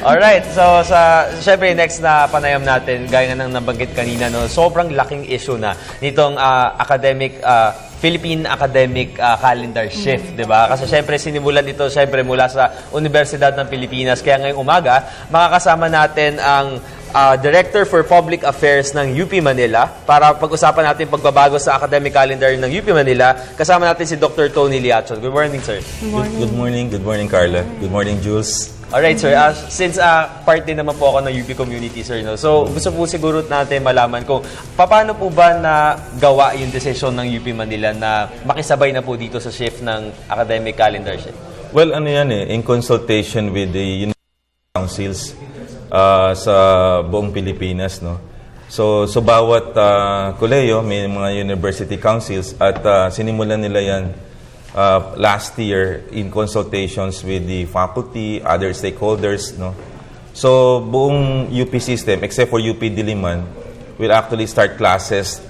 Alright, so syempre next na panayam natin, gaya nga ng nabanggit kanina, no, sobrang laking issue na nitong Philippine Academic Calendar Shift, di ba? Kasi syempre sinimulan ito syempre mula sa Universidad ng Pilipinas. Kaya ngayong umaga, makakasama natin ang Director for Public Affairs ng UP Manila para pag-usapan natin pagbabago sa academic calendar ng UP Manila. Kasama natin si Dr. Tony Liachon. Good morning, sir. Good morning. Good morning, Carla. Good morning, Jules. Alright, sir. Since part din naman po ako ng UP community, sir, no? So, gusto po siguro natin malaman kung paano po ba na gawa yung decision ng UP Manila na makisabay na po dito sa shift ng academic calendar shift? Well, ano yan in consultation with the university councils sa buong Pilipinas, no? So bawat kolehiyo may mga university councils at sinimulan nila yan last year in consultations with the faculty, other stakeholders, no? So buong UP system except for UP Diliman will actually start classes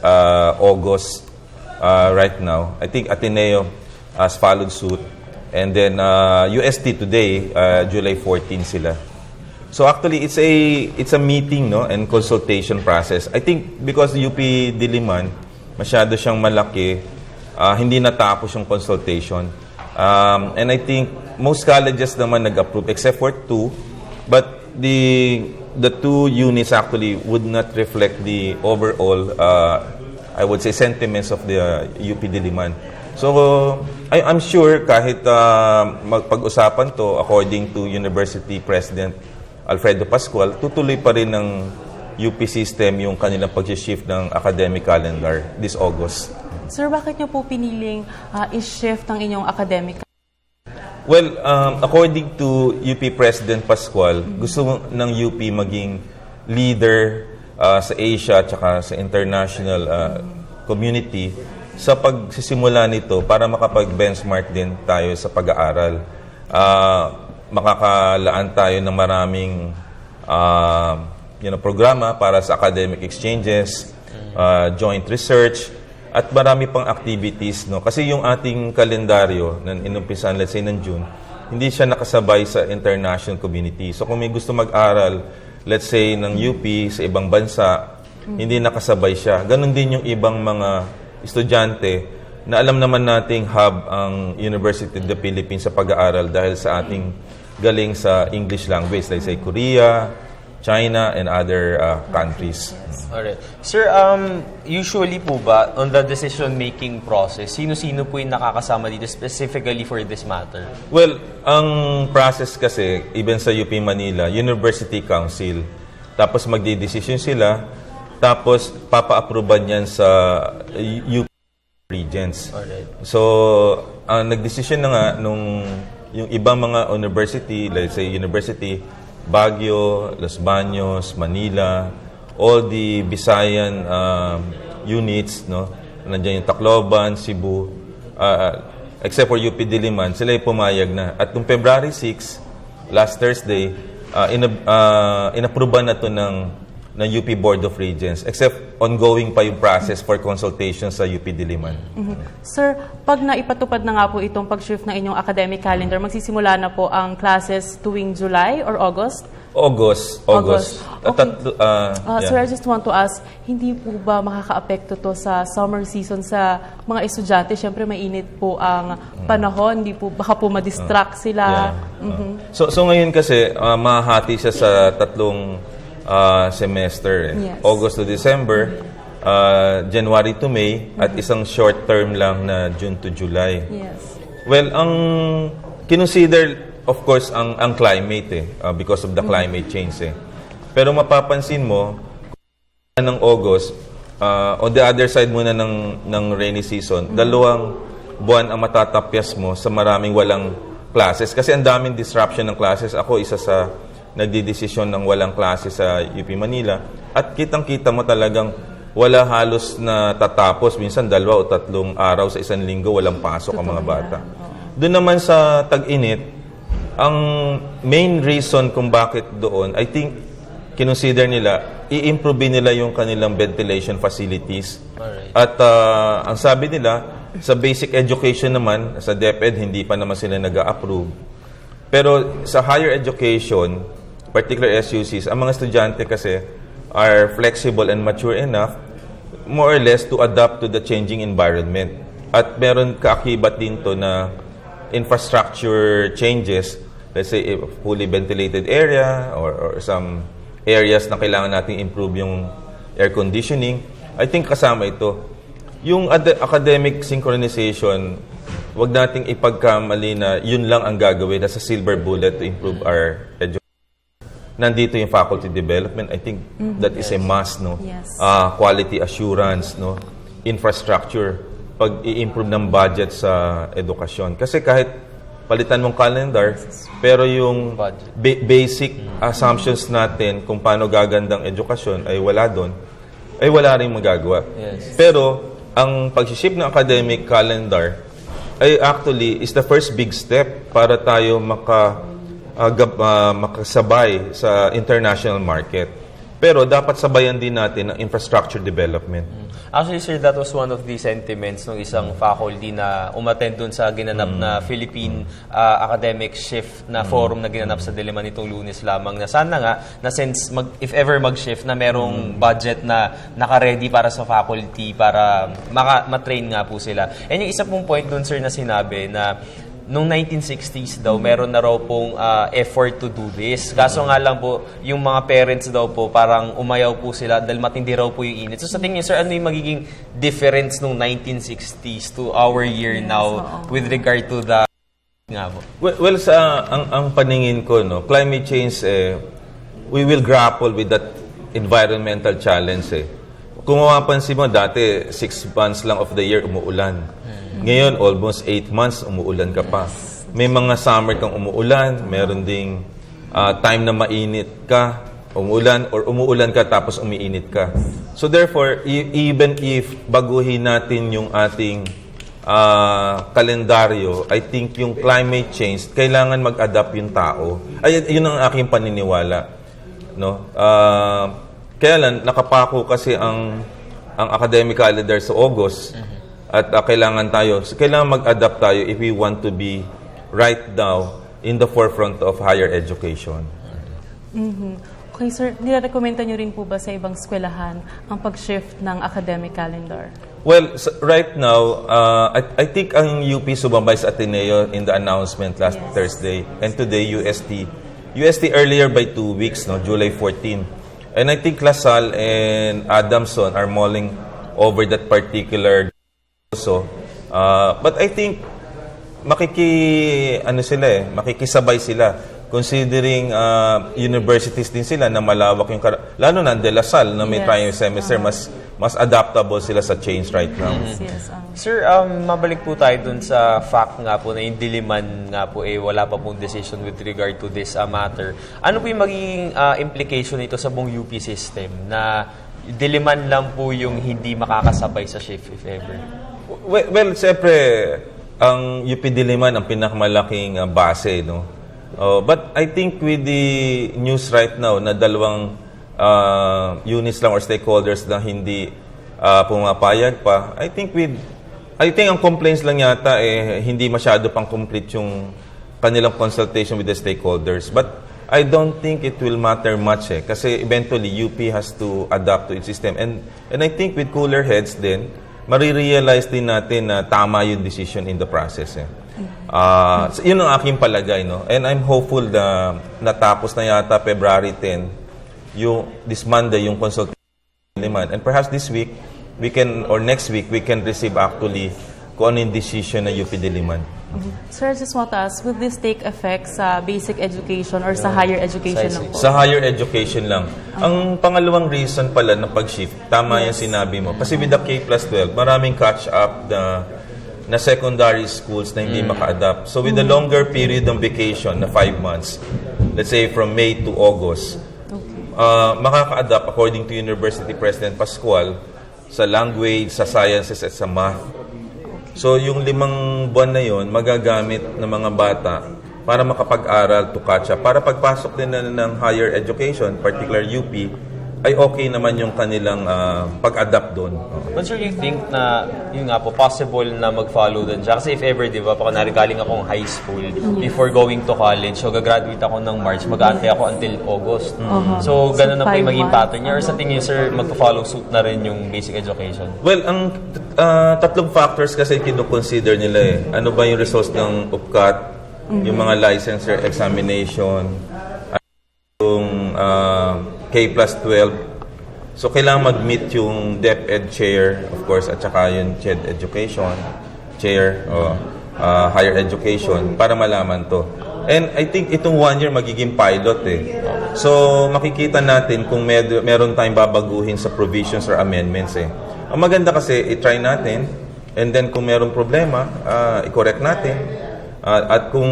August right now. I think Ateneo has followed suit, and then UST today July 14 sila. So actually it's a meeting, no, and consultation process. I think because UP Diliman masyado siyang malaki, hindi natapos yung consultation. And I think most colleges naman nag-approve except for 2, but the 2 units actually would not reflect the overall I would say sentiments of the UP Diliman. So I'm sure kahit magpag-usapan to according to University President Alfredo Pascual, tutuloy pa rin ng UP system yung kanilang pag-shift ng academic calendar this August. Sir, bakit niyo po piniling i-shift ang inyong academic? Well, according to UP President Pascual, gusto ng UP maging leader sa Asia at sa international community sa pagsisimula nito para makapag-benchmark din tayo sa pag-aaral. Makakalaan tayo ng maraming programa para sa academic exchanges, joint research, at marami pang activities, no? Kasi yung ating kalendaryo na inumpisan, let's say, ng June, hindi siya nakasabay sa international community. So kung may gusto mag-aral, let's say, ng UP sa ibang bansa, hindi nakasabay siya. Ganon din yung ibang mga estudyante na alam naman nating hub ang University of the Philippines sa pag-aaral dahil sa ating galing sa English language, like say Korea, China, and other countries. Alright. Sir, usually po ba, on the decision-making process, sino-sino po yung nakakasama dito specifically for this matter? Well, ang process kasi, even sa UP Manila, University Council, tapos magdi-decision sila, tapos papa-approvean yan sa UP Regents. Alright. So, nag-decision na nga nung yung ibang mga university, let's say University, Baguio, Los Baños, Manila, all the Visayan units, no? Nandiyan yung Tacloban, Cebu, except for UP Diliman, sila ay pumayag na. At noong February 6, last Thursday, inapprovean na to ng UP Board of Regents, except ongoing pa yung process for consultation sa UP Diliman. Sir, pag naipatupad na nga po itong pag-shift ng inyong academic calendar, magsisimula na po ang classes tuwing July or August? August. Okay. Yeah. Sir, I just want to ask, hindi po ba makaka-apekto to sa summer season sa mga estudyante? Siyempre, mainit po ang panahon, hindi po, baka po ma-distract sila. Yeah. So ngayon kasi, mahati siya sa 3 semester. Yes. August to December, January to May, at isang short term lang na June to July. Yes. Well, ang kinonsider, of course, ang climate because of the climate change. Pero mapapansin mo, ng August, on the other side muna ng rainy season, 2 buwan ang matatapyas mo sa maraming walang classes. Kasi ang daming disruption ng classes. Ako, isa sa nagdidesisyon ng walang klase sa UP Manila. At kitang-kita mo talagang wala halos na tatapos. Minsan 2 o 3 araw sa isang linggo walang pasok ang mga bata. Doon naman sa tag-init, ang main reason kung bakit doon, I think, kinonsider nila, i-improve nila yung kanilang ventilation facilities. Alright. At ang sabi nila, sa basic education naman, sa DepEd, hindi pa naman sila nag-a-approve. Pero sa higher education, particular SUCs, ang mga estudyante kasi are flexible and mature enough more or less to adapt to the changing environment. At meron kaakibat din to na infrastructure changes, let's say a fully ventilated area or some areas na kailangan nating improve yung air conditioning. I think kasama ito. Yung academic synchronization, wag nating ipagkamali na yun lang ang gagawin as a silver bullet to improve our education. Nandito yung faculty development. I think that is a must, no? Yes. Quality assurance, no? Infrastructure, pag i-improve ng budget sa edukasyon. Kasi kahit palitan mong calendar, pero yung basic assumptions natin kung paano gagandang edukasyon ay wala doon, ay wala rin magagawa. Yes. Pero ang pag-ship ng academic calendar ay actually is the first big step para tayo makasabay sa international market. Pero dapat sabayan din natin ang infrastructure development. Actually, sir, that was one of the sentiments ng isang faculty na umattend dun sa ginanap na Philippine Academic Shift na forum na ginanap sa Diliman nitong Lunes lamang. Na sana nga, na since if ever mag-shift, na merong budget na naka-ready para sa faculty para matrain nga po sila. And yung isa pong point dun, sir, na sinabi na noong 1960s daw, meron na raw pong effort to do this. Kaso nga lang po, yung mga parents daw po, parang umayaw po sila dahil matindi raw po yung init. So sa tingin niyo, sir, ano yung magiging difference noong 1960s to our year now with regard to the nga po? Well, ang paningin ko, no, climate change, we will grapple with that environmental challenge. Kung mapapansin mo, dati 6 months lang of the year umuulan. Ngayon, almost 8 months, umuulan ka pa. May mga summer kang umuulan, meron ding time na mainit ka, umuulan ka tapos umiinit ka. So therefore, even if baguhin natin yung ating kalendaryo, I think yung climate change, kailangan mag-adapt yung tao. Ay, yun ang aking paniniwala. No? Kaya lang, nakapako kasi ang academic calendar sa August. At kailangan mag-adapt tayo if we want to be right now in the forefront of higher education. Okay, sir, nirekomenda nyo rin po ba sa ibang eskwelahan ang pag-shift ng academic calendar? Well, right now, I think ang UP sumabay sa Ateneo in the announcement last Thursday, and today UST earlier by 2 weeks, no, July 14. And I think LaSalle and Adamson are mulling over that particular also. But I think makikisabay sila considering universities din sila na malawak yung lalo na De La Salle na may trying semester, mas adaptable sila sa change right now. Yes. Sir, mabalik po tayo dun sa fact nga po na yung Diliman nga po wala pa pong decision with regard to this matter. Ano po yung magiging implication nito sa buong UP system na Diliman lang po yung hindi makakasabay sa shift if ever? Well, siyempre, ang UP Diliman ang pinakamalaking base, no? But I think with the news right now na dalawang units lang or stakeholders na hindi pumapayag pa, I think ang complaints lang yata hindi masyado pang complete yung kanilang consultation with the stakeholders. But I don't think it will matter much kasi eventually UP has to adapt to its system. And I think with cooler heads din, marirealize din natin na tama yung decision in the process. So yun ang aking palagay, no? And I'm hopeful na natapos na yata February 10 this Monday yung consultation. And perhaps this week or next week we can receive actually kung ano yung decision ng UP Diliman. Sir, I just want to ask, will this take effect sa basic education or sa higher education lang po? Sa higher education lang. Ang pangalawang reason pala ng pag-shift, tama yung sinabi mo. Kasi with the K+12, maraming catch-up na secondary schools na hindi maka-adapt. So with the longer period ng vacation na 5 months, let's say from May to August, makaka-adapt according to University President Pascual sa language, sa sciences at sa math. So, yung 5 buwan na yon magagamit ng mga bata para makapag-aral to catch up. Para pagpasok din na ng higher education, particular UP, ay okay naman yung kanilang pag-adapt doon. But sir, you think na, yun nga po, possible na mag-follow dun siya? Kasi if ever, di ba, pag galing akong high school, before going to college, so gagraduate ako ng March, mag-aantay ako until August. So, ganun na po yung 5 maging months. pattern niya? Or sa tingin, sir, magpa-follow suit na rin yung basic education? Well, ang tatlong factors kasi kino-consider nila eh. Ano ba yung results ng UPCAT, yung mga licensure examination, yung K+12. So, kailangan mag-meet yung DepEd chair, of course, at saka yung CHED education chair, o higher education, para malaman to. And I think itong 1 year magiging pilot eh. So, makikita natin kung meron tayong babaguhin sa provisions or amendments eh. Ang maganda kasi, i-try natin, and then kung meron problema, i-correct natin. At kung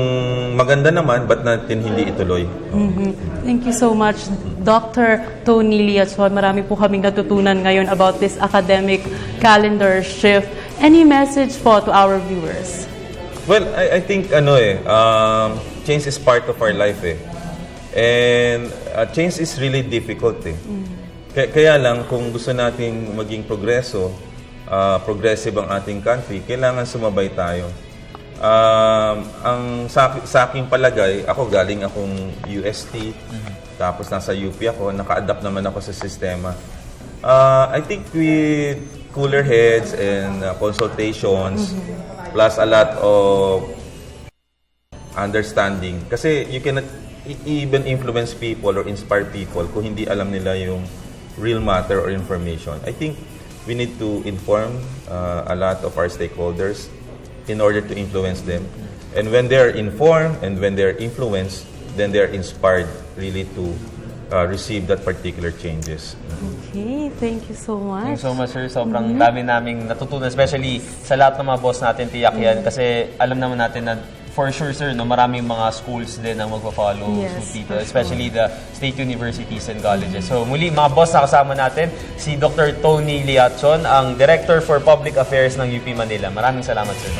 maganda naman, ba't natin hindi ituloy? Thank you so much, Dr. Tony Liazon. Marami po kaming natutunan ngayon about this academic calendar shift. Any message po to our viewers? Well, I think change is part of our life eh. And change is really difficult eh. Kaya lang, kung gusto nating maging progressive ang ating country, kailangan sumabay tayo. Ang sa aking palagay, ako galing akong UST, tapos nasa UP ako, naka-adapt naman ako sa sistema. I think with cooler heads and consultations, plus a lot of understanding, kasi you cannot even influence people or inspire people kung hindi alam nila yung real matter or information. I think we need to inform a lot of our stakeholders in order to influence them. And when they're informed and when they're influenced, then they're inspired really to receive that particular changes. Okay, thank you so Thank you much. so much, sir. Sobrang dami naming natutunan, especially sa lahat ng mga boss natin, tiyak yan. Kasi alam naman natin na for sure, sir, no, maraming mga schools din ang magpa-follow suit dito, especially the state universities and colleges. So muli, mga boss, nakasama natin si Dr. Tony Liazon, ang Director for Public Affairs ng UP Manila. Maraming salamat, sir.